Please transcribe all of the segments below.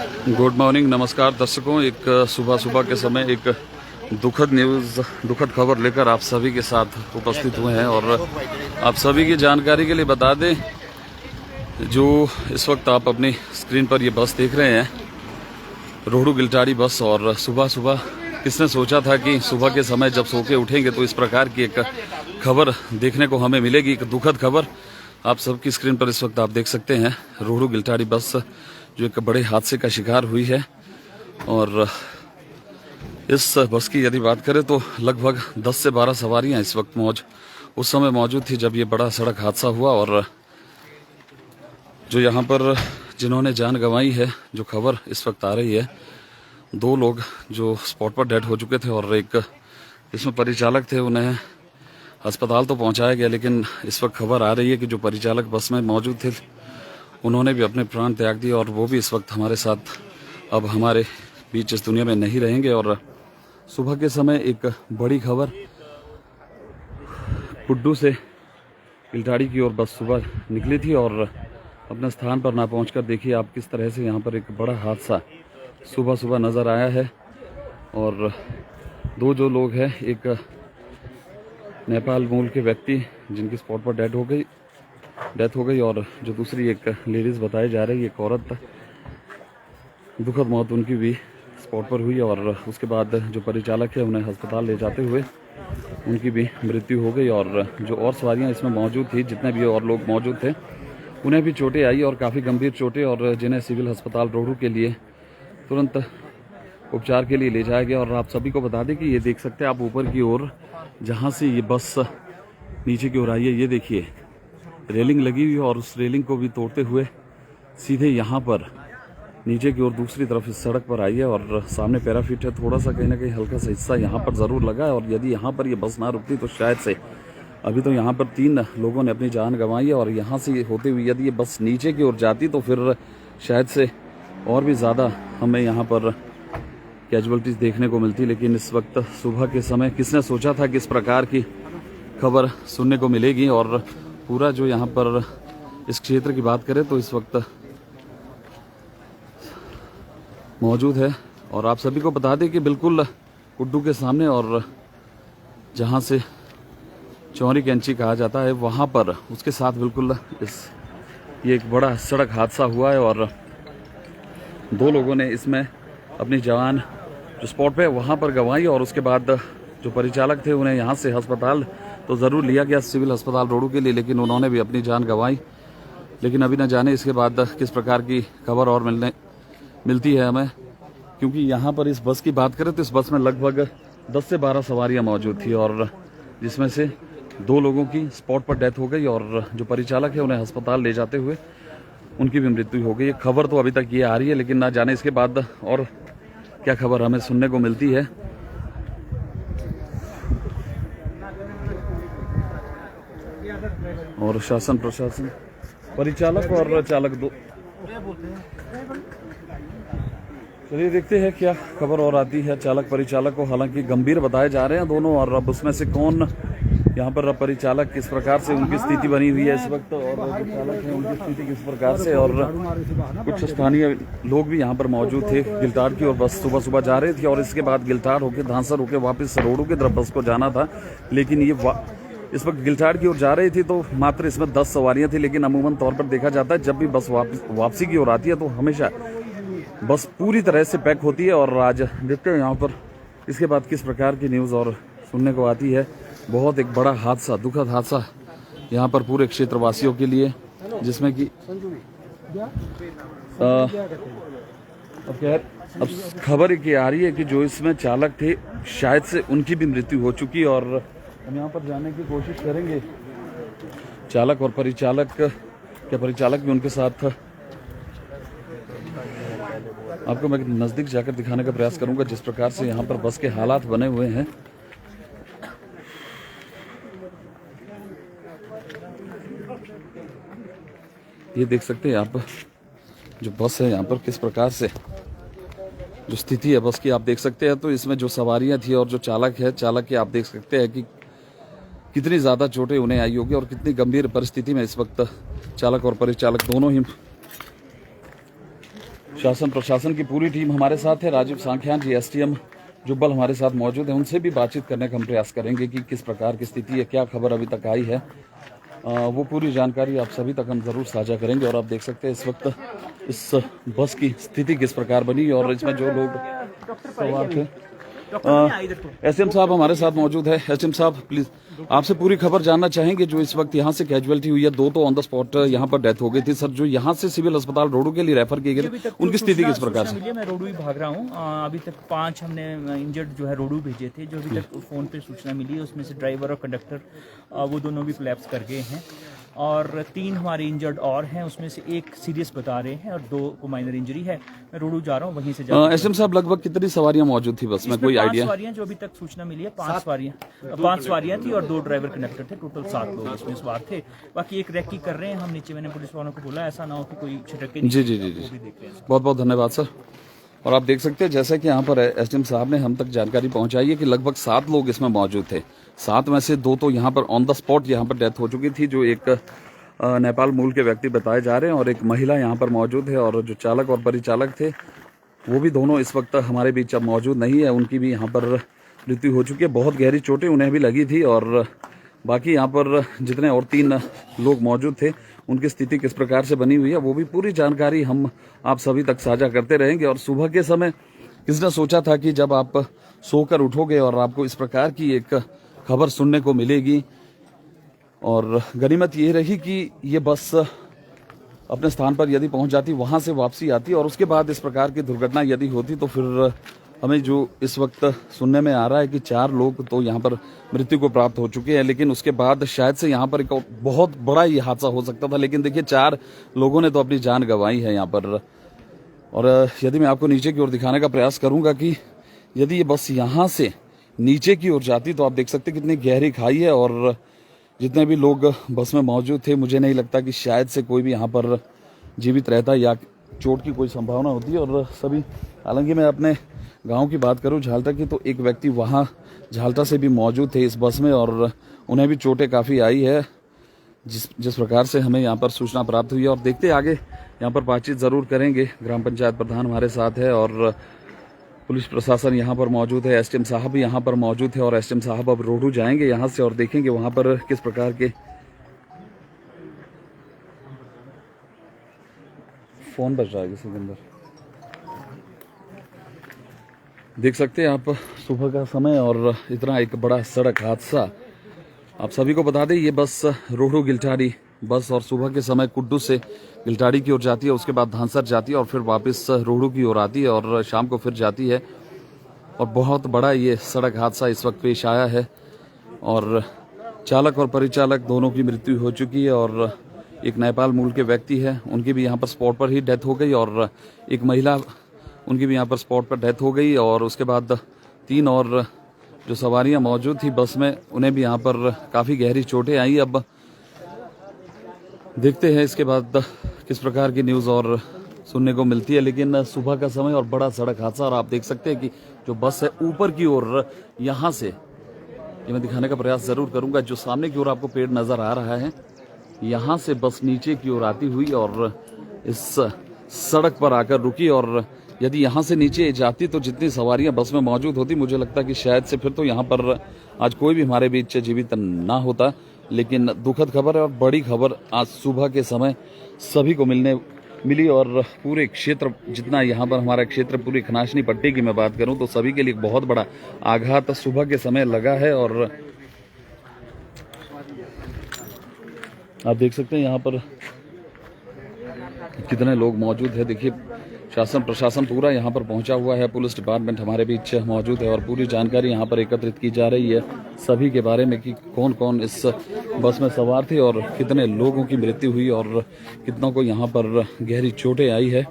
Good morning, नमस्कार दर्शकों। एक सुबह सुबह के समय एक दुखद खबर लेकर आप सभी के साथ उपस्थित हुए हैं और आप सभी की जानकारी के लिए बता दें, जो इस वक्त आप अपनी स्क्रीन पर ये बस देख रहे हैं, रोहड़ू गिलटाड़ी बस। और सुबह सुबह किसने सोचा था कि सुबह के समय जब सो के उठेंगे तो इस प्रकार की एक खबर देखने को हमें मिलेगी, एक दुखद खबर। आप सबकी स्क्रीन पर इस वक्त आप देख सकते हैं रोहड़ू गिलटाड़ी बस जो एक बड़े हादसे का शिकार हुई है। और इस बस की यदि बात करें तो लगभग 10 से 12 सवारियां इस वक्त उस समय मौजूद थी जब ये बड़ा सड़क हादसा हुआ। और जो यहाँ पर जिन्होंने जान गंवाई है, जो खबर इस वक्त आ रही है, 2 लोग जो स्पॉट पर डेड हो चुके थे और एक इसमें परिचालक थे, उन्हें अस्पताल तो पहुंचाया गया, लेकिन इस वक्त खबर आ रही है कि जो परिचालक बस में मौजूद थे उन्होंने भी अपने प्राण त्याग दिए और वो भी इस वक्त हमारे साथ अब हमारे बीच इस दुनिया में नहीं रहेंगे। और सुबह के समय एक बड़ी खबर, कुड्डू से गिलटाड़ी की ओर बस सुबह निकली थी और अपने स्थान पर ना पहुंचकर देखिए आप किस तरह से यहाँ पर एक बड़ा हादसा सुबह सुबह नज़र आया है। और 2 जो लोग हैं, एक नेपाल मूल के व्यक्ति जिनकी स्पॉट पर डेथ हो गई और जो दूसरी एक लेडीज़ बताई जा रही है, एक औरत, दुखद मौत उनकी भी स्पॉट पर हुई। और उसके बाद जो परिचालक है उन्हें अस्पताल ले जाते हुए उनकी भी मृत्यु हो गई। और जो और सवारियां इसमें मौजूद थी, जितने भी और लोग मौजूद थे, उन्हें भी चोटें आई और काफ़ी गंभीर चोटें, और जिन्हें सिविल अस्पताल रोहड़ू के लिए तुरंत उपचार के लिए ले जाया गया। और आप सभी को बता दें कि ये देख सकते हैं आप ऊपर की ओर, जहाँ से ये बस नीचे की ओर आई है, ये देखिए रेलिंग लगी हुई है और उस रेलिंग को भी तोड़ते हुए सीधे यहाँ पर नीचे की ओर दूसरी तरफ इस सड़क पर आई है। और सामने पैराफिट है, थोड़ा सा कहीं ना कहीं हल्का सा हिस्सा यहाँ पर ज़रूर लगा है। और यदि यहाँ पर ये बस ना रुकती तो शायद से अभी तो यहाँ पर 3 लोगों ने अपनी जान गंवाई है। और यहाँ से होते हुए यदि ये बस नीचे की ओर जाती तो फिर शायद से और भी ज़्यादा हमें यहाँ पर कैजुअलिटीज़ देखने को मिलती। लेकिन इस वक्त सुबह के समय किसने सोचा था कि इस प्रकार की खबर सुनने को मिलेगी। और पूरा जो यहाँ पर इस क्षेत्र की बात करें तो इस वक्त मौजूद है। और आप सभी को बता दें कि बिल्कुल कुड्डू के सामने और जहाँ से चौरी कैंची कहा जाता है वहाँ पर उसके साथ बिल्कुल ये एक बड़ा सड़क हादसा हुआ है। और 2 लोगों ने इसमें अपनी जान जो स्पॉट पे वहाँ पर गंवाई। और उसके बाद जो परिचालक थे उन्हें यहाँ से अस्पताल तो ज़रूर लिया गया, सिविल अस्पताल रोहड़ू के लिए, लेकिन उन्होंने भी अपनी जान गंवाई। लेकिन अभी न जाने इसके बाद किस प्रकार की खबर और मिलती है हमें, क्योंकि यहाँ पर इस बस की बात करें तो इस बस में लगभग 10 से 12 सवारियाँ मौजूद थी और जिसमें से 2 लोगों की स्पॉट पर डेथ हो गई और जो परिचालक है उन्हें अस्पताल ले जाते हुए उनकी भी मृत्यु हो गई। खबर तो अभी तक ये आ रही है, लेकिन ना जाने इसके बाद और क्या खबर हमें सुनने को मिलती है। और शासन प्रशासन, परिचालक और चालक 2, चलिए देखते हैं क्या खबर और आती है। चालक परिचालक को हालांकि गंभीर बताए जा रहे हैं दोनों, और अब उसमें से कौन यहाँ पर परिचालक किस प्रकार से उनकी स्थिति बनी हुई है इस वक्त, और जो चालक है उनकी स्थिति किस प्रकार से। और कुछ स्थानीय लोग भी यहाँ पर मौजूद थे। गिलटाड़ की ओर बस सुबह सुबह जा रही थी और इसके बाद गिलटाड़ होकर धांसर होकर वापस रोहड़ू की तरफ बस को जाना था, लेकिन ये इस वक्त गिलटाड़ की ओर जा रही थी तो मात्र इसमें 10 सवारियां थी। लेकिन अमूमन तौर पर देखा जाता है जब भी बस वापसी की ओर आती है तो हमेशा बस पूरी तरह से पैक होती है। और आज देखते हैं यहाँ पर इसके बाद किस प्रकार की न्यूज़ और सुनने को आती है। बहुत एक बड़ा हादसा, दुखद हादसा यहाँ पर पूरे क्षेत्रवासियों के लिए, जिसमें कि अब खबर ये आ रही है कि जो इसमें चालक थे शायद से उनकी भी मृत्यु हो चुकी। और हम यहाँ पर जाने की कोशिश करेंगे चालक और परिचालक, क्या परिचालक भी उनके साथ था। आपको मैं नज़दीक जाकर दिखाने का प्रयास करूंगा जिस प्रकार से यहाँ पर बस के हालात बने हुए हैं। ये देख सकते हैं आप, जो बस है यहाँ पर किस प्रकार से जो स्थिति है बस की आप देख सकते हैं। तो इसमें जो सवारियां थी और जो चालक है, चालक की आप देख सकते हैं कि कितनी ज़्यादा चोटें उन्हें आई होगी और कितनी गंभीर परिस्थिति में इस वक्त चालक और परिचालक दोनों ही शासन प्रशासन की पूरी टीम हमारे साथ है। राजीव सांख्यान जी STM जुब्बल हमारे साथ मौजूद है। उनसे भी बातचीत करने का हम प्रयास करेंगे कि किस प्रकार की स्थिति है, क्या खबर अभी तक आई है। वो पूरी जानकारी आप सभी तक हम जरूर साझा करेंगे। और आप देख सकते हैं इस वक्त इस बस की स्थिति किस प्रकार बनी और इसमें जो लोग सवार थे। SDM साहब हमारे साथ मौजूद है। SDM साहब प्लीज आपसे पूरी खबर जानना चाहेंगे जो इस वक्त यहाँ से कैजुअलिटी हुई है। 2 तो ऑन द स्पॉट यहाँ पर डेथ हो गई थी। सर जो यहाँ से सिविल अस्पताल रोडू के लिए रेफर किए गए उनकी स्थिति किस प्रकार से? मैं रोडू ही भाग रहा हूँ। अभी तक 5 हमने इंजर्ड जो है रोडू भेजे थे। जो अभी तक फोन पे सूचना मिली है उसमें से ड्राइवर और कंडक्टर वो दोनों भी कोलैप्स कर गए हैं और 3 हमारे इंजर्ड और हैं। उसमें से 1 सीरियस बता रहे हैं और 2 को माइनर इंजरी है। मैं रोडू जा रहा हूँ, वहीं से SDM साहब लगभग कितनी सवारियां मौजूद थी बस में, कोई आइडिया? 5 सवारियां जो अभी तक सूचना मिली है। 5 सवारियां थी और 2 ड्राइवर कंडक्टर थे। टोटल 7 लोग इसमें सवार थे। बाकी एक रेकी कर रहे हैं हम नीचे। मैंने पुलिस वालों को बोला ऐसा ना हो कि कोई छिटके नहीं। जी बहुत बहुत धन्यवाद सर। और आप देख सकते हैं जैसे कि यहाँ पर SDM साहब ने हम तक जानकारी पहुंचाई है कि लगभग 7 लोग इसमें मौजूद थे। 7 में से 2 तो यहाँ पर ऑन द स्पॉट यहाँ पर डेथ हो चुकी थी, जो एक नेपाल मूल के व्यक्ति बताए जा रहे हैं और एक महिला यहाँ पर मौजूद है। और जो चालक और परिचालक थे वो भी दोनों इस वक्त हमारे बीच अब मौजूद नहीं है। उनकी भी यहाँ पर मृत्यु हो चुकी है। बहुत गहरी चोटें उन्हें भी लगी थी। और बाकी यहाँ पर जितने और 3 लोग मौजूद थे उनकी स्थिति किस प्रकार से बनी हुई है वो भी पूरी जानकारी हम आप सभी तक साझा करते रहेंगे। और सुबह के समय किसने सोचा था कि जब आप सोकर उठोगे और आपको इस प्रकार की एक खबर सुनने को मिलेगी। और गनीमत ये रही कि ये बस अपने स्थान पर यदि पहुंच जाती, वहां से वापसी आती और उसके बाद इस प्रकार की दुर्घटना यदि होती तो फिर हमें जो इस वक्त सुनने में आ रहा है कि 4 लोग तो यहाँ पर मृत्यु को प्राप्त हो चुके हैं। लेकिन उसके बाद शायद से यहाँ पर एक बहुत बड़ा ये हादसा हो सकता था। लेकिन देखिए 4 लोगों ने तो अपनी जान गंवाई है यहाँ पर। और यदि मैं आपको नीचे की ओर दिखाने का प्रयास करूंगा कि यदि ये बस यहाँ से नीचे की ओर जाती तो आप देख सकते कितनी गहरी खाई है। और जितने भी लोग बस में मौजूद थे मुझे नहीं लगता कि शायद से कोई भी यहाँ पर जीवित रहता या चोट की कोई संभावना होती है। और सभी, हालांकि मैं अपने गांव की बात करूं झालटा की, तो एक व्यक्ति वहां झालटा से भी मौजूद थे इस बस में और उन्हें भी चोटें काफ़ी आई है जिस प्रकार से हमें यहाँ पर सूचना प्राप्त हुई है। और देखते आगे यहाँ पर बातचीत ज़रूर करेंगे। ग्राम पंचायत प्रधान हमारे साथ है और पुलिस प्रशासन यहाँ पर मौजूद है। SDM साहब भी यहाँ पर मौजूद है और SDM साहब अब रोडू जाएंगे यहाँ से और देखेंगे वहाँ पर किस प्रकार के फोन बज रहा है किसी के अंदर। देख सकते हैं आप सुबह का समय और इतना एक बड़ा सड़क हादसा। आप सभी को बता दें ये बस रोडू गिलटारी बस और सुबह के समय कुड्डू से गिलटारी की ओर जाती है, उसके बाद धांसर जाती है और फिर वापस रोडू की ओर आती है और शाम को फिर जाती है। और बहुत बड़ा ये सड़क हादसा इस वक्त पेश आया है और चालक और परिचालक दोनों की मृत्यु हो चुकी है। और एक नेपाल मूल के व्यक्ति है, उनकी भी यहाँ पर स्पॉट पर ही डेथ हो गई और एक महिला, उनकी भी यहाँ पर स्पॉट पर डेथ हो गई। और उसके बाद 3 और जो सवारियाँ मौजूद थी बस में उन्हें भी यहाँ पर काफ़ी गहरी चोटें आई। अब देखते हैं इसके बाद किस प्रकार की न्यूज़ और सुनने को मिलती है। लेकिन सुबह का समय और बड़ा सड़क हादसा। और आप देख सकते हैं कि जो बस है ऊपर की ओर, यहाँ से ये मैं दिखाने का प्रयास ज़रूर करूंगा, जो सामने की ओर आपको पेड़ नज़र आ रहा है, यहाँ से बस नीचे की ओर आती हुई और इस सड़क पर आकर रुकी। और यदि यहाँ से नीचे जाती तो जितनी सवारियाँ बस में मौजूद होती मुझे लगता है कि शायद से फिर तो यहाँ पर आज कोई भी हमारे बीच जीवित ना होता। लेकिन दुखद खबर है और बड़ी खबर आज सुबह के समय सभी को मिली और पूरे क्षेत्र, जितना यहाँ पर हमारा क्षेत्र पूरी खनाशनी पट्टी की मैं बात करूँ तो सभी के लिए बहुत बड़ा आघात सुबह के समय लगा है। और आप देख सकते हैं यहाँ पर कितने लोग मौजूद है। देखिए शासन प्रशासन पूरा यहाँ पर पहुँचा हुआ है, पुलिस डिपार्टमेंट हमारे बीच मौजूद है और पूरी जानकारी यहाँ पर एकत्रित की जा रही है सभी के बारे में कि कौन कौन इस बस में सवार थे और कितने लोगों की मृत्यु हुई और कितनों को यहाँ पर गहरी चोटें आई है।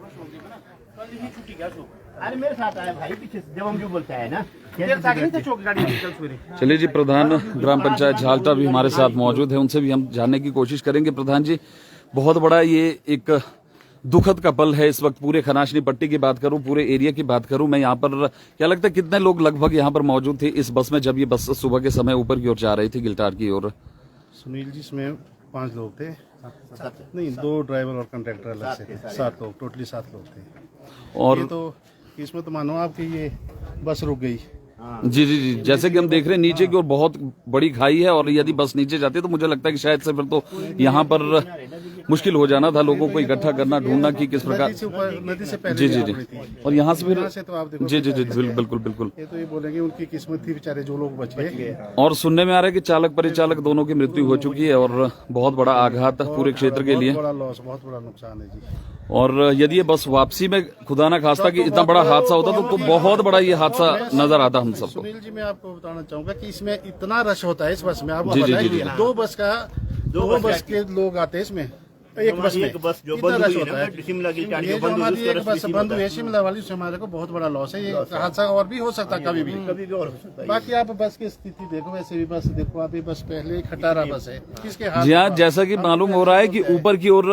चलिए जी, प्रधान ग्राम पंचायत झालटा भी हमारे साथ मौजूद है, उनसे भी हम जानने की कोशिश करेंगे। प्रधान जी, बहुत बड़ा ये एक दुखद का पल है इस वक्त। पूरे खनाशनी पट्टी की बात करूं, पूरे एरिया की बात करूं, मैं यहाँ पर क्या लगता है कितने लोग लगभग यहाँ पर मौजूद थे इस बस में जब ये बस सुबह के समय ऊपर की ओर जा रही थी गिलटार की ओर? सुनील जी, इसमें 5 लोग थे, नहीं 2 ड्राइवर और कंडक्टर अलग से थे, 7 लोग, टोटली 7 लोग थे। और ये तो किस्मत मानो आपकी, ये बस रुक गई। जी जी जी, जैसे कि हम देख रहे हैं नीचे की ओर बहुत बड़ी खाई है और यदि बस नीचे जाती है तो मुझे लगता है कि शायद से फिर तो यहाँ पर मुश्किल हो जाना था लोगों को इकट्ठा करना, ढूंढना कि किस प्रकार। नदी से पहले जी जी जी, और यहाँ से फिर यहाँ से तो आप देखो जी जी जी बिल्कुल बिल्कुल। ये तो ये बोलेंगे उनकी किस्मत थी बेचारे जो लोग बच गए। और सुनने में आ रहा है कि चालक परिचालक दोनों की मृत्यु हो चुकी है और बहुत बड़ा आघात पूरे क्षेत्र के लिए। बहुत बड़ा लॉस, बहुत बड़ा नुकसान है जी। और यदि ये बस वापसी में खुदा ना खास्ता कि इतना बड़ा हादसा होता तो बहुत बड़ा ये हादसा नजर आता हम सबको। सुनील जी, मैं आपको बताना चाहूंगा कि इसमें इतना रश होता है इस बस में, आपको जी, जी, पता जी, ही जी। है। दो बस के लोग आते हैं इसमें, एक बस में जो इतना बंद रश हुई होता है, शिमला की गाड़ी है। ये जो जो बंद हुई, हमारी उसका एक रश बस भी बंद हुई है होता शिमला वाली, उससे हमारे को बहुत बड़ा लॉस है। ये हादसा और भी हो सकता है कभी भी। कभी भी और हो सकता है। बाकी आप बस की स्थिति देखो, वैसे भी बस देखो आप, ये बस पहले खटारा बस है, किसके हाथ जी हाँ, जैसा कि मालूम हो रहा है कि ऊपर की ओर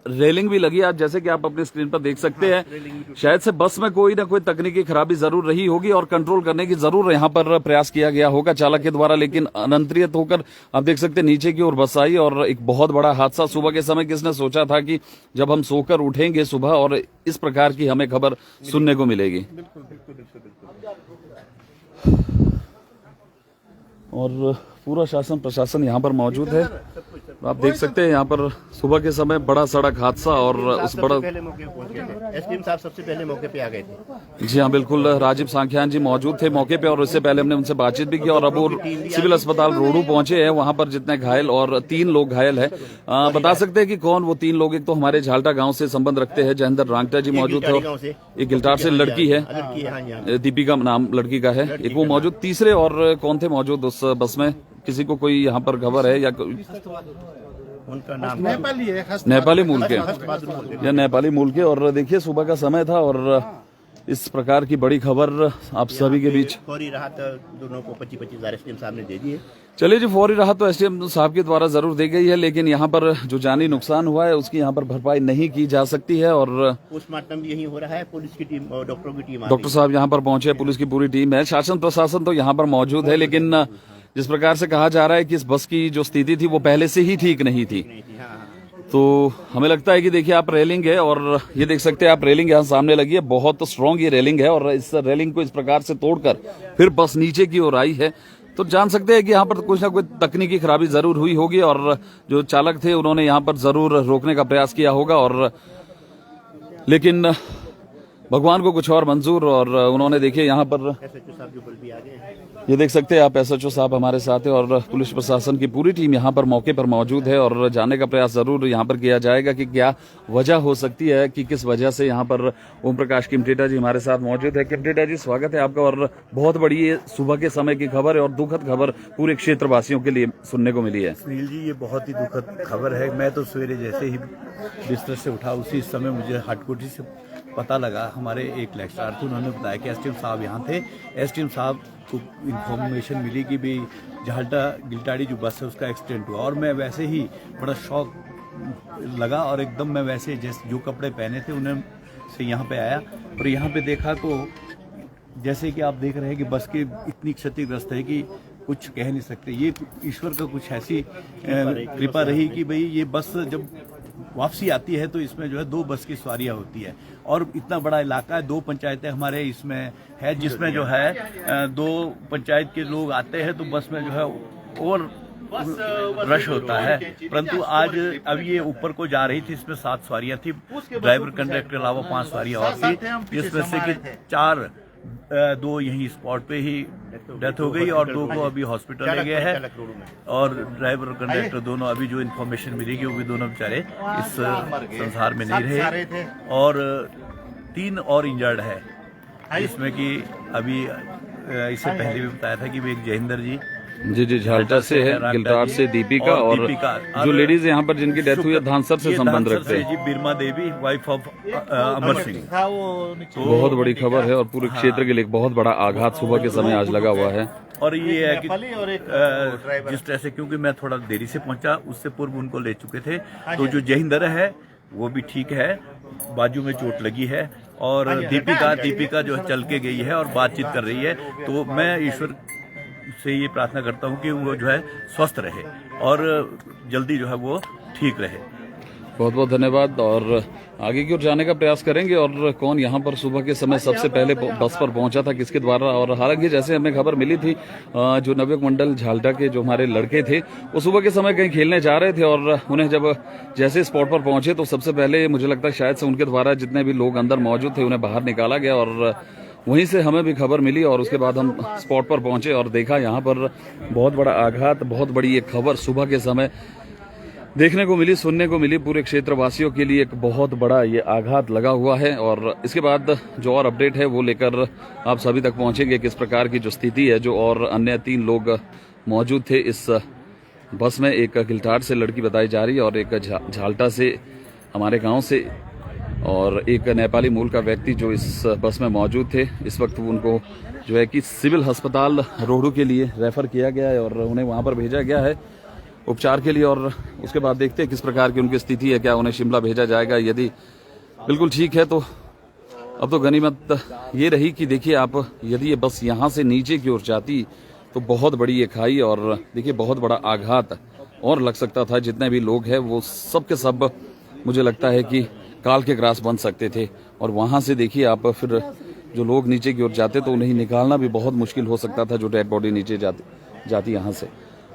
रेलिंग भी लगी है, आज जैसे कि आप अपने स्क्रीन पर देख सकते हैं। शायद से बस में कोई ना कोई तकनीकी खराबी जरूर रही होगी और कंट्रोल करने की जरूर यहाँ पर प्रयास किया गया होगा चालक के द्वारा, लेकिन अनियंत्रित होकर आप देख सकते हैं नीचे की ओर बस आई और एक बहुत बड़ा हादसा। सुबह के समय किसने सोचा था कि जब हम सोकर उठेंगे सुबह और इस प्रकार की हमें खबर सुनने को मिलेगी। और पूरा शासन प्रशासन यहाँ पर मौजूद है। आप देख सकते हैं यहाँ पर सुबह के समय बड़ा सड़क हादसा और उस बड़ा पहले मौके पे पहुंच गए थे। एसडीएम साहब सबसे पहले मौके पे आ गए थे। जी हाँ बिल्कुल, राजीव सांख्यान जी मौजूद थे मौके पे और उससे पहले हमने उनसे बातचीत भी की और अब वो सिविल अस्पताल रोडू पहुंचे हैं। वहां पर जितने घायल और 3 लोग घायल है। बता सकते हैं कि कौन वो 3 लोग? एक तो हमारे झाल्टा गांव से संबंध रखते हैं जयेंद्र रांगटा जी मौजूद है और एक गिलटार से लड़की है, दीपिका नाम लड़की का है, एक वो मौजूद। तीसरे और कौन थे मौजूद उस बस में? किसी को कोई यहाँ पर खबर है या उनका नाम नेपाली है, नेपाली मूल के या नेपाली मूल के। और देखिए सुबह का समय था और इस प्रकार की बड़ी खबर आप सभी के बीच। फौरी राहत दोनों को 25,000 एसडीएम साहब ने दे दी है। चलिए जी, फौरी राहत तो एसडीएम साहब के द्वारा जरूर दी गई है, लेकिन यहाँ पर जो जानी नुकसान हुआ है उसकी यहाँ पर भरपाई नहीं की जा सकती है। और पोस्टमार्टम भी यही हो रहा है, पुलिस की टीम और डॉक्टरों की टीम डॉक्टर साहब यहाँ पर पहुंचे, पुलिस की पूरी टीम है, शासन प्रशासन तो यहाँ पर मौजूद है। लेकिन जिस प्रकार से कहा जा रहा है कि इस बस की जो स्थिति थी वो पहले से ही ठीक नहीं थी, तो हमें लगता है कि देखिए आप रेलिंग है और ये देख सकते हैं आप रेलिंग यहाँ सामने लगी है, बहुत स्ट्रांग ये रेलिंग है और इस रेलिंग को इस प्रकार से तोड़कर फिर बस नीचे की ओर आई है, तो जान सकते हैं कि यहाँ पर कुछ ना कुछ तकनीकी खराबी जरूर हुई होगी और जो चालक थे उन्होंने यहाँ पर जरूर रोकने का प्रयास किया होगा। और लेकिन भगवान को कुछ और मंजूर, और उन्होंने देखिए यहाँ पर एसएचओ साहब जो बल भी आ गए हैं। ये देख सकते हैं आप, एसएचओ साहब हमारे साथ है और पुलिस प्रशासन की पूरी टीम यहाँ पर मौके पर मौजूद है और जानने का प्रयास जरूर यहाँ पर किया जाएगा कि क्या वजह हो सकती है, कि किस वजह से यहाँ पर ओम प्रकाश किमटेटा जी हमारे साथ मौजूद है। किमटेटा जी स्वागत है आपका। और बहुत बड़ी ये सुबह के समय की खबर है और दुखद खबर पूरे क्षेत्रवासियों के लिए सुनने को मिली है। सुनील जी, ये बहुत ही दुखद खबर है। मैं तो सवेरे जैसे ही बिस्तर से उठा उसी समय मुझे हाटकोटी से पता लगा, हमारे एक लेक्चरार थे, उन्होंने बताया कि एसडीएम साहब यहाँ थे। एसडीएम साहब को इन्फॉर्मेशन मिली कि भाई झाल्टा गिलटाड़ी जो बस है उसका एक्सीडेंट हुआ, और मैं वैसे ही बड़ा शौक लगा और एकदम मैं वैसे जैसे जो कपड़े पहने थे उन्हें से यहाँ पे आया और यहाँ पे देखा तो जैसे कि आप देख रहे हैं कि बस की इतनी क्षतिग्रस्त है कि कुछ कह नहीं सकते। ये ईश्वर का कुछ ऐसी कृपा रही कि भाई ये बस जब वापसी आती है तो इसमें जो है 2 बस की सवारियां होती है और इतना बड़ा इलाका है, 2 पंचायतें हमारे इसमें है, जिसमें जो है 2 पंचायत के लोग आते हैं तो बस में जो है और रश होता है। परंतु आज अब ये ऊपर को जा रही थी, इसमें 7 सवारियां थी, ड्राइवर कंडक्टर के अलावा 5 सवारियां और थी, जिसमें से कि 2 यहीं स्पॉट पे ही डेथ हो गई और 2 को अभी हॉस्पिटल ले गए हैं और ड्राइवर और कंडक्टर दोनों अभी जो इन्फॉर्मेशन मिलेगी वो भी दोनों बेचारे इस संसार में नहीं रहे और 3 और इंजर्ड है, जिसमें कि अभी इससे पहले भी बताया था कि भी एक जयेंद्र जी जी झाल्टा से है, गिलटार से दीपिका और जो लेडीज यहाँ पर जिनकी डेथ हुई है धानसर से संबंध रखते हैं जी, बिरमा देवी वाइफ ऑफ अमर सिंह। बहुत बड़ी खबर है और पूरे क्षेत्र के लिए एक बहुत बड़ा आघात सुबह के समय आज लगा हुआ है। और ये है कि जिस तरह से, क्योंकि मैं थोड़ा देरी से पहुंचा, उससे पूर्व उनको ले चुके थे, तो जो जयेंद्र है वो भी ठीक है, बाजू में चोट लगी है और दीपिका जो है चल के गई है और बातचीत कर रही है। तो मैं ईश्वर से ये प्रार्थना करता हूँ कि वो जो है स्वस्थ रहे और जल्दी जो है वो ठीक रहे। बहुत बहुत धन्यवाद। और आगे की ओर जाने का प्रयास करेंगे और कौन यहाँ पर सुबह के समय सबसे पहले बस पर पहुंचा था, किसके द्वारा। और हालांकि जैसे हमें खबर मिली थी, जो नवयुवक मंडल झाल्टा के जो हमारे लड़के थे वो सुबह के समय कहीं खेलने जा रहे थे और उन्हें जब जैसे स्पॉट पर पहुंचे तो सबसे पहले मुझे लगता है शायद से उनके द्वारा जितने भी लोग अंदर मौजूद थे उन्हें बाहर निकाला गया और वहीं से हमें भी खबर मिली और उसके बाद हम स्पॉट पर पहुंचे और देखा यहाँ पर बहुत बड़ा आघात, बहुत बड़ी एक खबर सुबह के समय देखने को मिली, सुनने को मिली। पूरे क्षेत्रवासियों के लिए एक बहुत बड़ा ये आघात लगा हुआ है और इसके बाद जो और अपडेट है वो लेकर आप सभी तक पहुंचेंगे, किस प्रकार की जो स्थिति है। जो और अन्य 3 लोग मौजूद थे इस बस में, एक गिलटार से लड़की बताई जा रही है और एक झाल्टा से हमारे गांव से और एक नेपाली मूल का व्यक्ति जो इस बस में मौजूद थे। इस वक्त उनको जो है कि सिविल अस्पताल रोहडू के लिए रेफर किया गया है और उन्हें वहां पर भेजा गया है उपचार के लिए। और उसके बाद देखते हैं किस प्रकार की उनकी स्थिति है, क्या उन्हें शिमला भेजा जाएगा। यदि बिल्कुल ठीक है तो अब तो गनीमत ये रही कि देखिए आप, यदि ये बस यहाँ से नीचे की ओर जाती तो बहुत बड़ी ये खाई और देखिए बहुत बड़ा आघात और लग सकता था। जितने भी लोग हैं वो सब के सब मुझे लगता है कि काल के ग्रास बन सकते थे। और वहां से देखिए आप, फिर जो लोग नीचे की ओर जाते तो उन्हें निकालना भी बहुत मुश्किल हो सकता था, जो डेड बॉडी नीचे जाती यहाँ से।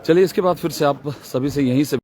चलिए इसके बाद फिर से आप सभी से यहीं से